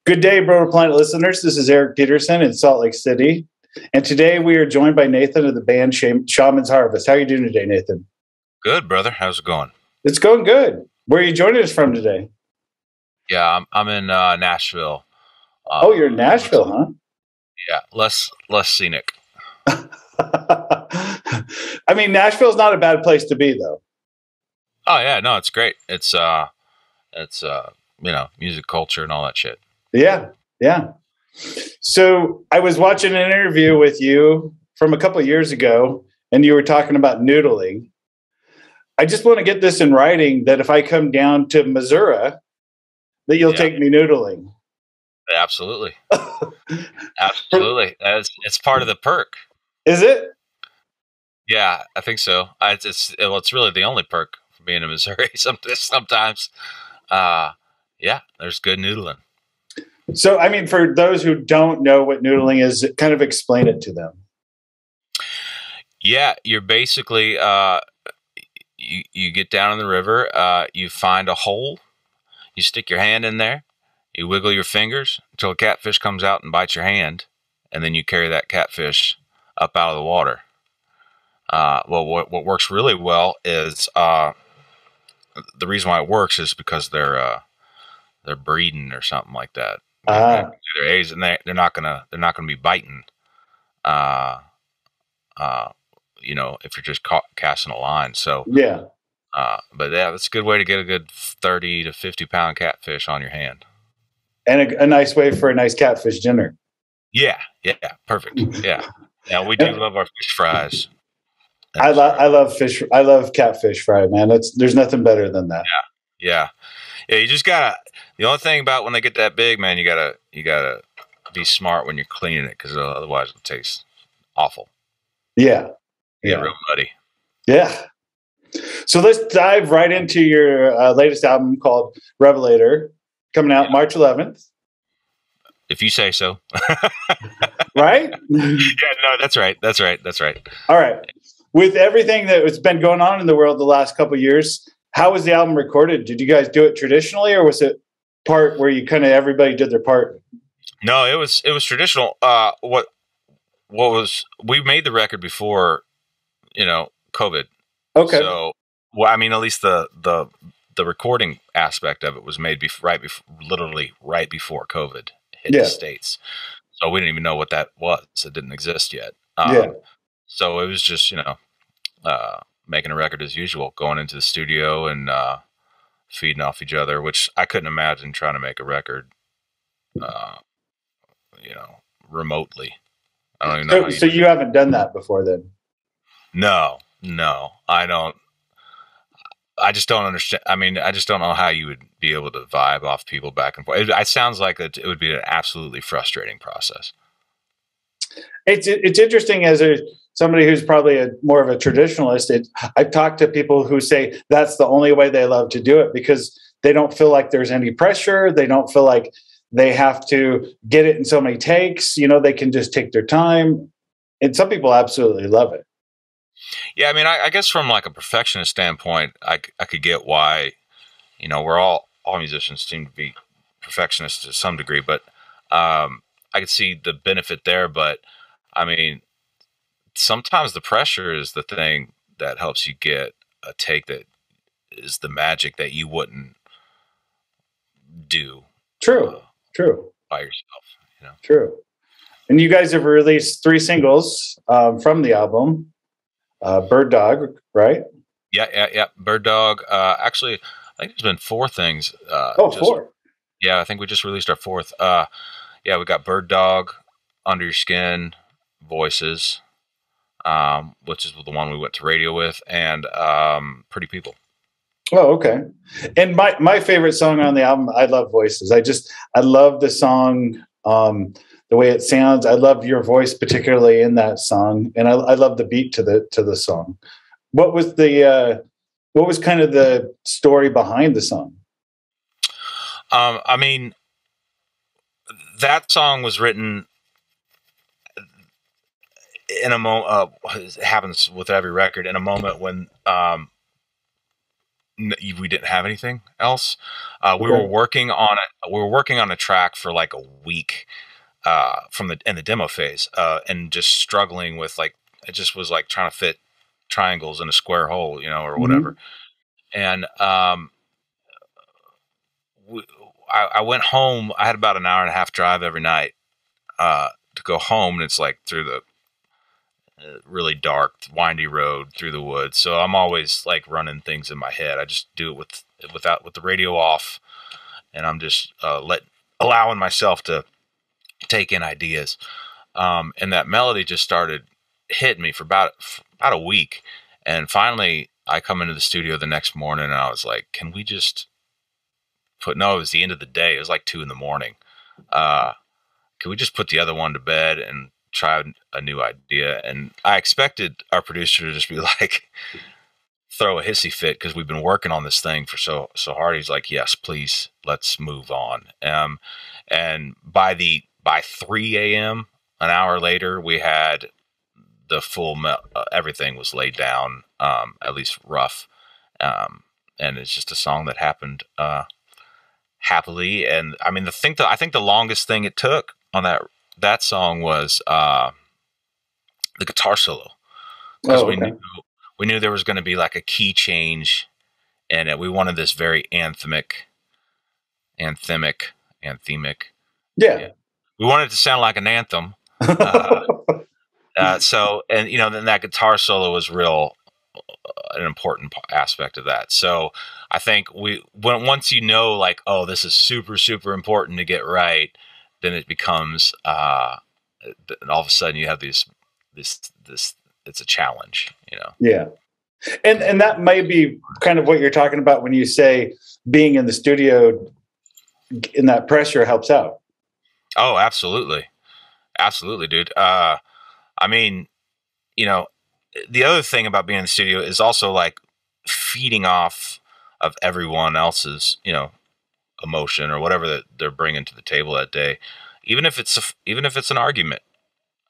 Good day, Broder Planet listeners. This is Eric Peterson in Salt Lake City. And today we are joined by Nathan of the band Shaman's Harvest. How are you doing today, Nathan? Good, brother. How's it going? It's going good. Where are you joining us from today? Yeah, I'm in Nashville. Oh, you're in Nashville, huh? Yeah, less scenic. I mean, Nashville's not a bad place to be, though. Oh yeah, no, it's great. It's music culture and all that shit. Yeah. So I was watching an interview with you from a couple of years ago, and you were talking about noodling. I just want to get this in writing that if I come down to Missouri, that you'll take me noodling. Absolutely. Absolutely. It's part of the perk. Is it? Yeah, I think so. It's really the only perk for being in Missouri. Sometimes, there's good noodling. So, I mean, for those who don't know what noodling is, kind of explain it to them. Yeah, you're basically you get down in the river, you find a hole, you stick your hand in there, you wiggle your fingers until a catfish comes out and bites your hand, and then you carry that catfish up out of the water. What works really well is the reason why it works is because they're breeding or something like that. Their eggs, and they're not gonna be biting. If you're just casting a line. So yeah. But yeah, that's a good way to get a good 30 to 50 pound catfish on your hand. And a nice way for a nice catfish dinner. Yeah, perfect. Yeah, we do love our fish fries. I love fish. I love catfish fry, man. There's nothing better than that. Yeah. You just gotta. The only thing about when they get that big, man, you gotta be smart when you're cleaning it, because otherwise it'll taste awful. Yeah. Real muddy. Yeah. So let's dive right into your latest album called REBELATOR, coming out March 11th. If you say so. Right? Yeah, no, that's right. All right. With everything that has been going on in the world the last couple of years, how was the album recorded? Did you guys do it traditionally, or was it part where you kind of everybody did their part? No, it was traditional. We made the record before, COVID. Okay. So, I mean, at least the recording aspect of it was made literally right before COVID hit the States. So we didn't even know what that was. It didn't exist yet. So it was just, making a record as usual, going into the studio and feeding off each other, which I couldn't imagine trying to make a record, remotely. I don't even know. So you haven't done that before then? No, I don't. I just don't understand. I mean, I just don't know how you would be able to vibe off people back and forth. It sounds like it would be an absolutely frustrating process. It's interesting as somebody who's probably more of a traditionalist. I've talked to people who say that's the only way they love to do it, because they don't feel like there's any pressure. They don't feel like they have to get it in so many takes. They can just take their time. And some people absolutely love it. Yeah, I mean, I guess from like a perfectionist standpoint, I could get why, we're all musicians seem to be perfectionists to some degree, but I could see the benefit there. But I mean, sometimes the pressure is the thing that helps you get a take that is the magic that you wouldn't do. True. By yourself, True. And you guys have released 3 singles from the album. Bird Dog, right? Yeah. Bird Dog. Actually, I think there's been 4 things. 4. Yeah, I think we just released our 4th. We got Bird Dog, Under Your Skin, Voices, which is the one we went to radio with, and Pretty People. Oh, okay. And my favorite song on the album, I love Voices. I love the song, the way it sounds. I love your voice, particularly in that song, and I love the beat to the song. What was kind of the story behind the song? I mean, that song was written in a moment. It happens with every record, in a moment when we didn't have anything else. We were working on a track for like a week in the demo phase, and just struggling with like, it just was like trying to fit triangles in a square hole, you know, or whatever. And I went home. I had about an hour and a half drive every night to go home, and it's like through the really dark, windy road through the woods. So I'm always like running things in my head. I just do it with the radio off, and I'm just allowing myself to take in ideas. And that melody just started hitting me for about a week, and finally I come into the studio the next morning, and I was like, "Can we just no, it was the end of the day. It was like 2 a.m. Can we just put the other one to bed and try a new idea?" And I expected our producer to just be like, throw a hissy fit, because we've been working on this thing for so hard. He's like, "Yes, please, let's move on." And by 3 a.m., an hour later, we had the full everything was laid down, at least rough. And it's just a song that happened happily. And I mean, I think the longest thing it took on that song was the guitar solo, because we knew there was going to be like a key change, and we wanted this very anthemic. Yeah. We wanted it to sound like an anthem. So, and you know, then that guitar solo was an important aspect of that. So I think once you know, like, oh, this is super, super important to get right, then it becomes, and all of a sudden you have this, it's a challenge, you know? Yeah. And that may be kind of what you're talking about when you say being in the studio in that pressure helps out. Oh, absolutely. Absolutely, dude. I mean, you know, the other thing about being in the studio is also like feeding off of everyone else's, you know, emotion or whatever that they're bringing to the table that day, even if it's an argument.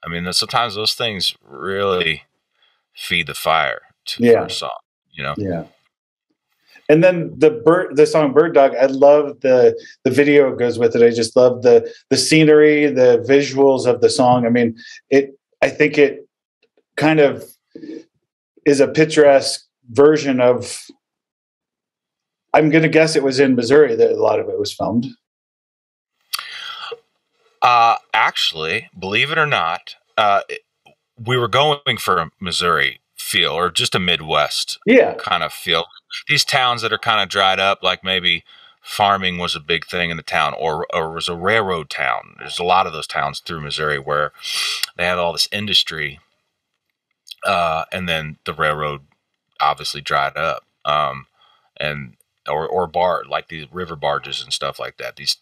I mean, sometimes those things really feed the fire for a song, you know? Yeah. And then the song Bird Dog, I love the video goes with it. I just love the scenery, the visuals of the song. I mean, I think it kind of is a picturesque version of, I'm going to guess it was in Missouri that a lot of it was filmed. Actually, believe it or not, we were going for a Missouri feel, or just a Midwest kind of feel. These towns that are kind of dried up, like maybe farming was a big thing in the town, or was a railroad town. There's a lot of those towns through Missouri where they have all this industry, and then the railroad obviously dried up, and or like these river barges and stuff like that. These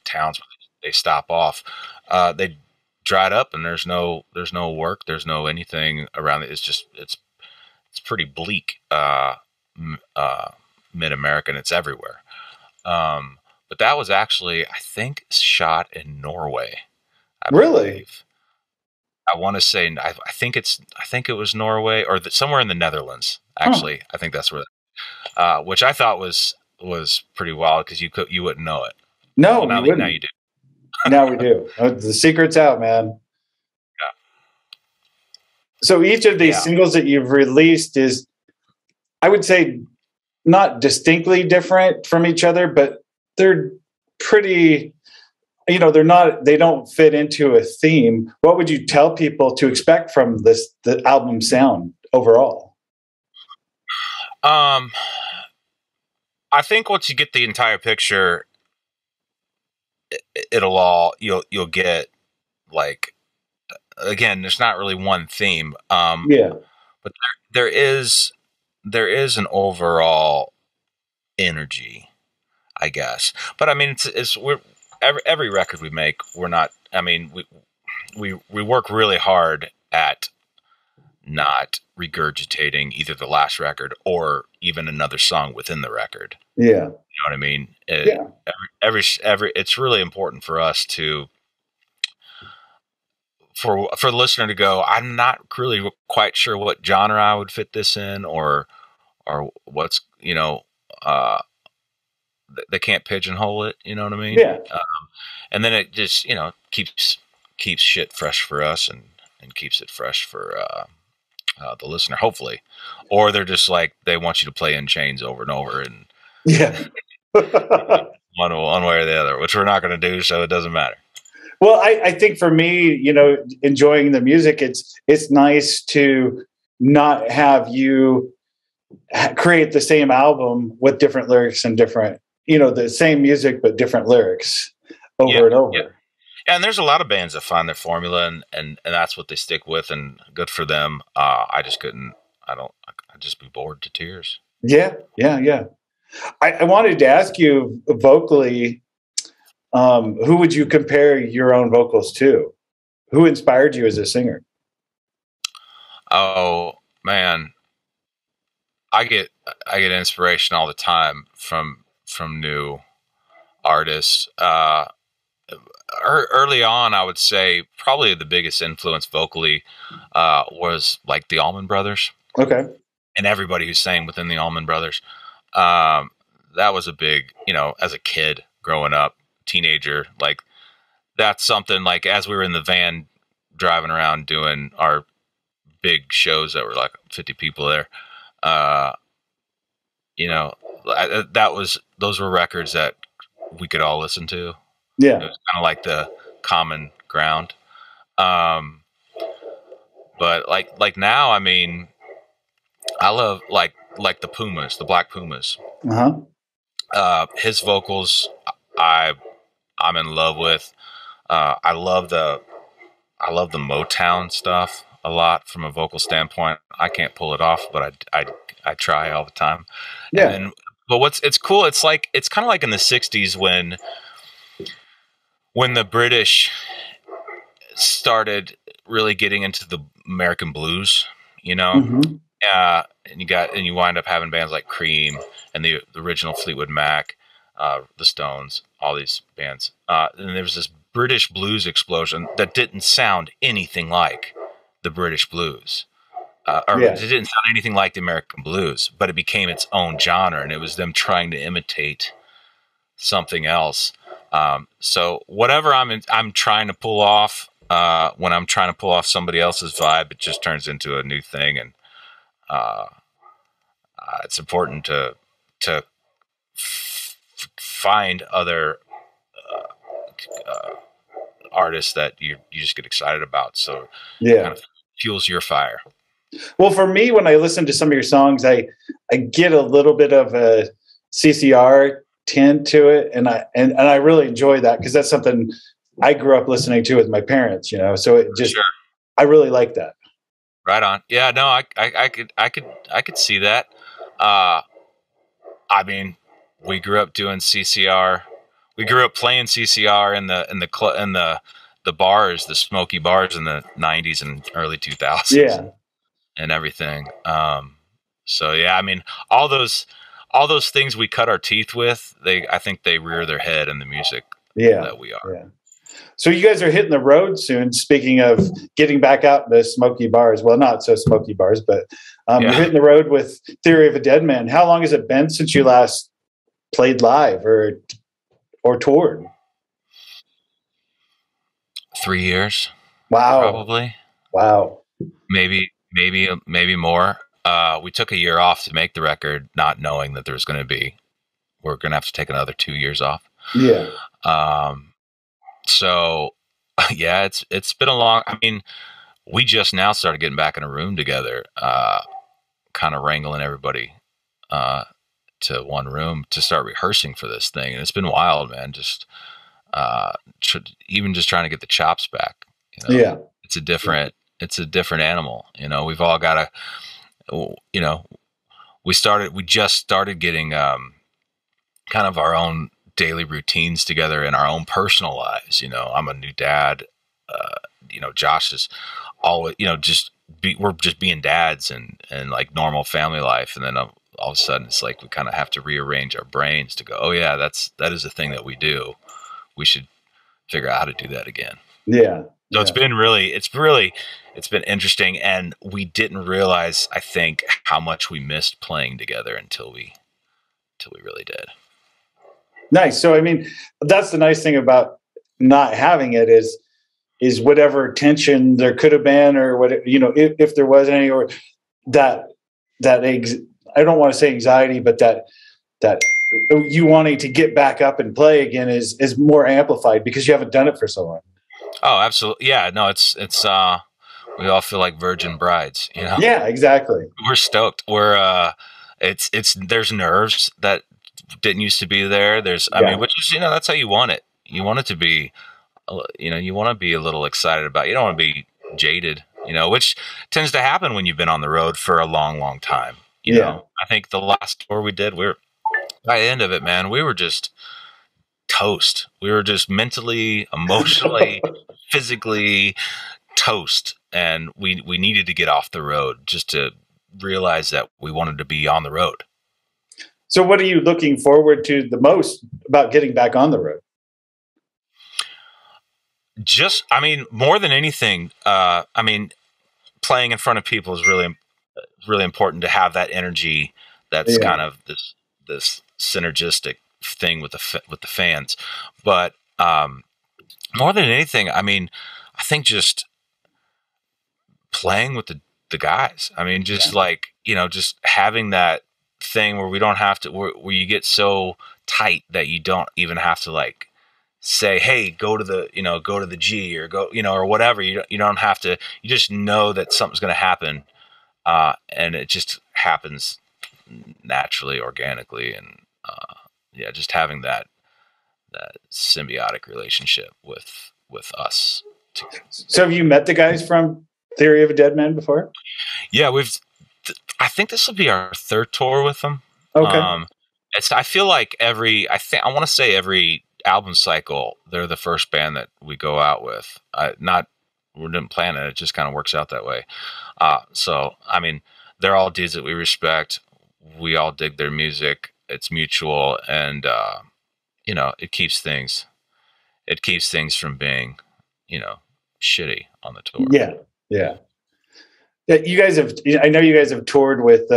towns, they stop off, they dried up, and there's no work, there's no anything around it. It's pretty bleak, mid-American. It's everywhere. But that was actually, I think, shot in Norway. I believe. I want to say, I think it was Norway, or somewhere in the Netherlands. Actually, I think that's where. Which I thought was pretty wild, because you wouldn't know it. No, now you do. Now we do. The secret's out, man. Yeah. So each of these singles that you've released is, I would say, not distinctly different from each other, but they're pretty, you know, they don't fit into a theme. What would you tell people to expect from the album sound overall? I think once you get the entire picture, you'll get, like, again, there's not really one theme. But there is an overall energy, I guess. But I mean, every record we make, we're not, I mean, we work really hard at not regurgitating either the last record or even another song within the record. Yeah. You know what I mean? Every it's really important for us for the listener to go, I'm not really quite sure what genre I would fit this in, or or what's, they can't pigeonhole it. You know what I mean? Yeah. And then it just, keeps shit fresh for us and keeps it fresh for the listener, hopefully. Or they're just like, they want you to play In Chains over and over, and yeah, one way or the other, which we're not going to do, so it doesn't matter. Well, I think for me, enjoying the music, it's nice to not have you create the same album with different lyrics and different, the same music but different lyrics over and over. Yeah. And there's a lot of bands that find their formula and that's what they stick with, and good for them. I just couldn't. I'd just be bored to tears. Yeah. I wanted to ask you vocally, who would you compare your own vocals to? Who inspired you as a singer? Oh man, I get inspiration all the time from new artists. Early on, I would say probably the biggest influence vocally was like the Allman Brothers. Okay. And everybody who sang within the Allman Brothers. That was a big, as a kid growing up, teenager, like that's something like as we were in the van driving around doing our big shows that were like 50 people there, those were records that we could all listen to. Yeah. It was kind of like the common ground. But like now, I mean, I love like the Pumas, the Black Pumas. His vocals, I'm in love with. I love the Motown stuff a lot from a vocal standpoint. I can't pull it off, but I try all the time. Yeah. But it's cool. It's kind of like in the '60s when the British started really getting into the American blues, and you wind up having bands like Cream and the original Fleetwood Mac, the Stones, all these bands. And there was this British blues explosion that didn't sound anything like the British blues. It didn't sound anything like the American blues, but it became its own genre, and it was them trying to imitate something else. So whatever I'm trying to pull off, when I'm trying to pull off somebody else's vibe, it just turns into a new thing. And, it's important to find other, artists that you just get excited about. So it kind of fuels your fire. Well, for me, when I listen to some of your songs, I get a little bit of a CCR tint to it, and I really enjoy that because that's something I grew up listening to with my parents. So it just I really like that. Right on. Yeah. No, I could see that. I mean, we grew up doing CCR. We grew up playing CCR in the bars, the smoky bars in the '90s and early 2000s. Yeah. And everything. So yeah, I mean, all those things we cut our teeth with, I think they rear their head in the music that we are. Yeah. So you guys are hitting the road soon. Speaking of getting back out in the smoky bars, well, not so smoky bars, but you're hitting the road with Theory of a Deadman. How long has it been since you last played live or toured? 3 years. Wow. Probably. Wow. Maybe more. We took a year off to make the record, not knowing that we're going to have to take another 2 years off. Yeah. So yeah, it's been a long, I mean, we just now started getting back in a room together, kind of wrangling everybody, to one room to start rehearsing for this thing. And it's been wild, man. Just, even just trying to get the chops back, Yeah. It's a different animal. We've all got to, we just started getting, kind of our own daily routines together in our own personal lives. I'm a new dad. Josh is always, we're just being dads and like normal family life. And then all of a sudden it's like, we kind of have to rearrange our brains to go, oh yeah, that is a thing that we do. We should figure out how to do that again. Yeah. So it's been interesting, and we didn't realize, I think, how much we missed playing together until we really did. Nice. So I mean, that's the nice thing about not having it is whatever tension there could have been, or what, if there was any, or that I don't want to say anxiety, but that you wanting to get back up and play again is more amplified because you haven't done it for so long. Oh, absolutely. Yeah, no, it's we all feel like virgin brides, Yeah, exactly. We're stoked. We're there's nerves that didn't used to be there. I mean, which is, that's how you want it. You want it to be, you want to be a little excited about it. You don't want to be jaded, which tends to happen when you've been on the road for a long, long time. You know, I think the last tour we did, by the end of it, man, we were just toast. We were just mentally, emotionally, physically toast. And we needed to get off the road just to realize that we wanted to be on the road. So what are you looking forward to the most about getting back on the road? More than anything, playing in front of people is really important to have that energy. That's kind of this synergistic thing with the fans. But more than anything, I think just playing with the guys. Just having that thing where we don't have to, where you get so tight that you don't even have to say, hey, go to the G or go, or whatever. You don't have to, you just know that something's going to happen. And it just happens naturally, organically. And, just having that symbiotic relationship with us. So have you met the guys from Theory of a Deadman before? Yeah, I think this will be our third tour with them. Okay. I feel like I want to say every album cycle, they're the first band that we go out with. We didn't plan it. It just kind of works out that way. They're all dudes that we respect. We all dig their music. It's mutual. And, it keeps things from being, shitty on the tour. Yeah. Yeah. I know you guys have toured with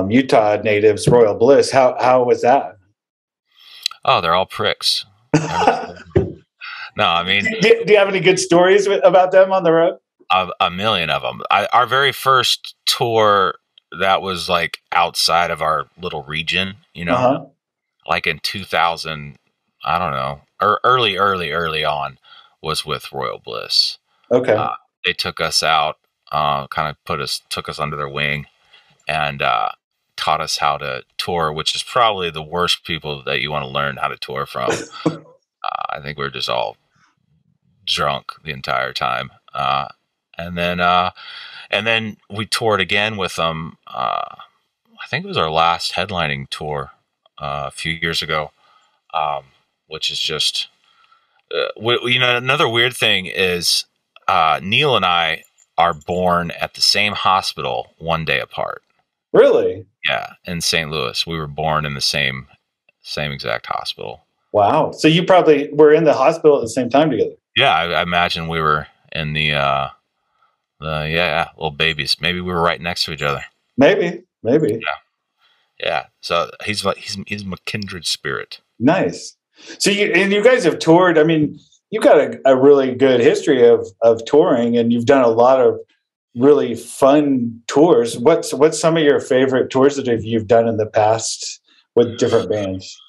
Utah natives, Royal Bliss. How was that? Oh, they're all pricks. No, do you have any good stories about them on the road? A million of them. Our very first tour, that was outside of our little region, like in 2000, I don't know, or early on, was with Royal Bliss. Okay. They took us out, took us under their wing, and taught us how to tour, which is probably the worst people that you want to learn how to tour from. I think we were just all drunk the entire time. And then we toured again with them. I think it was our last headlining tour a few years ago, which is just, another weird thing is Neil and I are born at the same hospital one day apart. Really? Yeah, in St. Louis. We were born in the same exact hospital. Wow. So you probably were in the hospital at the same time together. Yeah, I imagine we were in the little babies. Maybe we were right next to each other. Maybe. Yeah. So he's my kindred spirit. Nice. So you guys have toured. You've got a really good history of touring, and you've done a lot of really fun tours. What's some of your favorite tours that you've done in the past with different bands?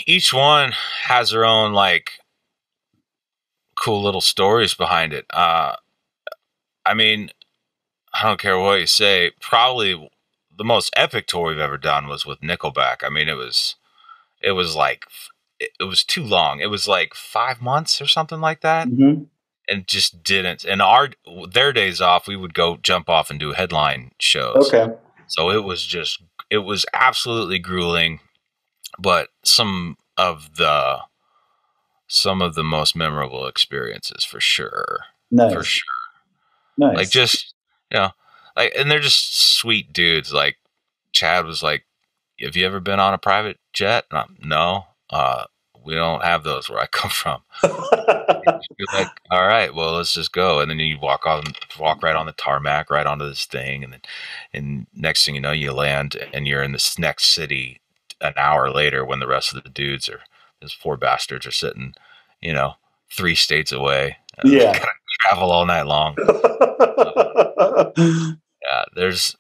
Each one has their own cool little stories behind it. I don't care what you say. Probably the most epic tour we've ever done was with Nickelback. It was too long. It was 5 months or something like that. Mm-hmm. And just didn't. And their days off, we would go jump off and do headline shows. Okay. So it was absolutely grueling, but some of the most memorable experiences for sure. Nice. For sure. Nice. And they're just sweet dudes. Chad was like, have you ever been on a private jet? No. we don't have those where I come from. You're like, all right, well, let's just go. And then you walk right on the tarmac, right onto this thing. And next thing you know, you land and you're in this next city an hour later when the rest of the dudes those poor bastards are sitting, 3 states away. Yeah. Gotta travel all night long. Yeah. There's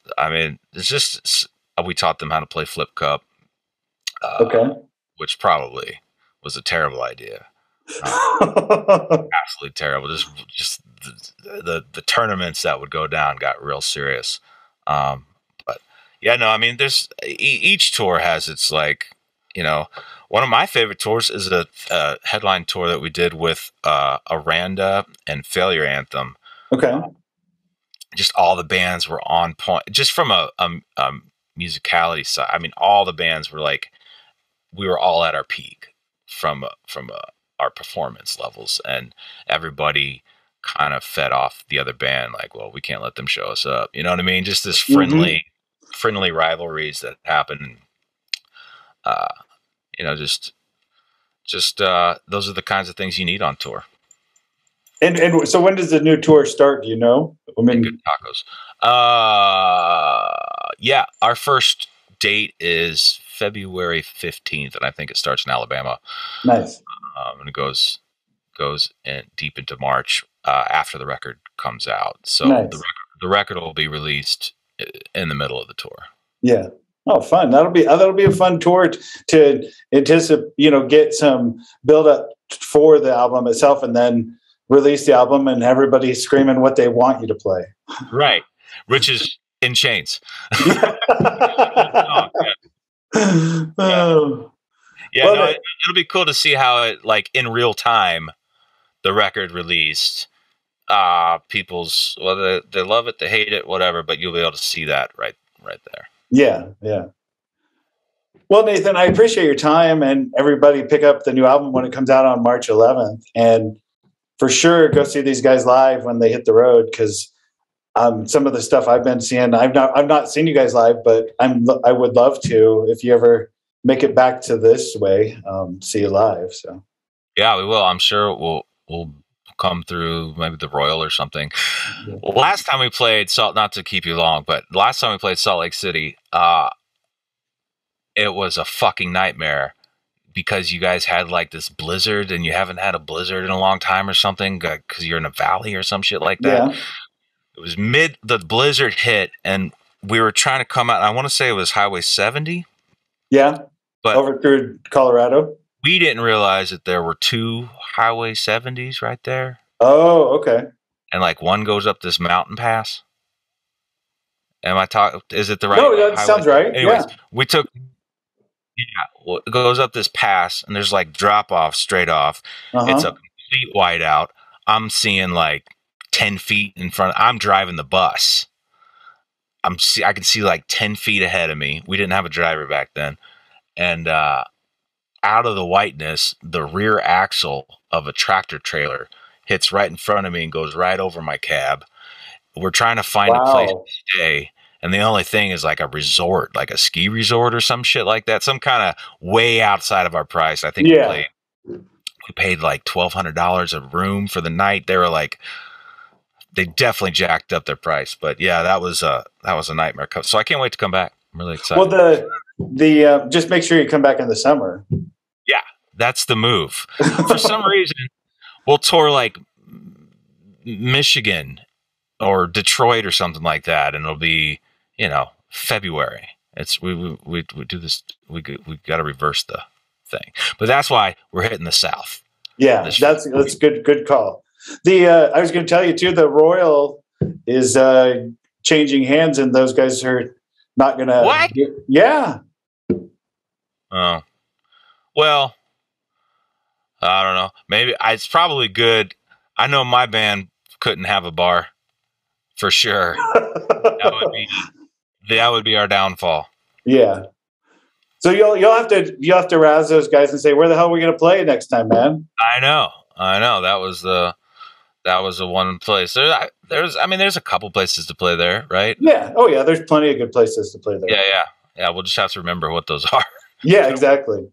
just, we taught them how to play flip cup. Okay. Which probably was a terrible idea. Absolutely terrible. Just the tournaments that would go down got real serious. But yeah, no, I mean, there's each tour has its like, one of my favorite tours is a headline tour that we did with Aranda and Failure Anthem. Okay. Just all the bands were on point. Just from a musicality side, I mean, all the bands were like, we were all at our peak from our performance levels, and everybody kind of fed off the other band. Like, well, we can't let them show us up. You know what I mean? Just this friendly rivalries that happen. Just those are the kinds of things you need on tour. And so when does the new tour start? Do you know? I mean, good tacos. Yeah, our first date is February 15th, and I think it starts in Alabama. Nice. And it goes in deep into March after the record comes out. So nice. the record will be released in the middle of the tour. Yeah. Oh, fun. That'll be a fun tour to anticipate, get some build up for the album itself, and then release the album and everybody screaming what they want you to play. Right. Rich is in chains. Oh, yeah. Well, it'll be cool to see how it, like, in real time, the record released. People's, whether they love it, they hate it, whatever, but you'll be able to see that right there. Yeah, yeah. Well, Nathan, I appreciate your time, and everybody pick up the new album when it comes out on March 11th, and for sure go see these guys live when they hit the road, because some of the stuff I've been seeing, I've not seen you guys live, but I would love to, if you ever make it back to this way, see you live. So yeah, we will. I'm sure we'll come through maybe the Royal or something. Yeah. Last time we played not to keep you long, but last time we played Salt Lake City, it was a fucking nightmare because you guys had like this blizzard, and you haven't had a blizzard in a long time or something because you're in a valley or some shit like that. Yeah. It was the blizzard hit, and we were trying to come out. I want to say it was Highway 70. Yeah. But over through Colorado. We didn't realize that there were 2 Highway 70s right there. Oh, okay. And like one goes up this mountain pass. Am I talking? Is it the right? No, that sounds right. Anyways, we took. Yeah, well, it goes up this pass, and there's like drop off straight off. It's a complete whiteout. I'm seeing like 10 feet in front. I'm driving the bus. I can see like 10 feet ahead of me. We didn't have a driver back then, and out of the whiteness, the rear axle of a tractor trailer hits right in front of me and goes right over my cab. We're trying to find a place to stay. And the only thing is like a resort, like a ski resort or some shit like that. Some kind of way outside of our price. I think we paid like $1,200 a room for the night. They were like, they definitely jacked up their price. But yeah, that was a nightmare. So I can't wait to come back. I'm really excited. Well, the just make sure you come back in the summer. Yeah, that's the move. For some reason, we'll tour like Michigan or Detroit or something like that, and it'll be, February. It's we do this. We got to reverse the thing, but that's why we're hitting the South. Yeah, that's good call. I was going to tell you too, the Royal is changing hands, and those guys are not going to. What? Yeah. Oh, well, I don't know. Maybe it's probably good. I know my band couldn't have a bar for sure. That would be our downfall. Yeah. So you'll have to razz those guys and say, where the hell are we going to play next time, man? I know. That was the one place. There's a couple places to play there, right? Yeah. Oh yeah. There's plenty of good places to play there. Yeah. We'll just have to remember what those are. Yeah, exactly.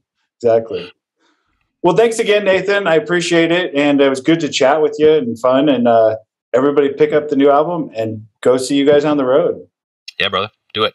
Well, thanks again, Nathan. I appreciate it. And it was good to chat with you and fun. And everybody pick up the new album and go see you guys on the road. Yeah, brother. Do it.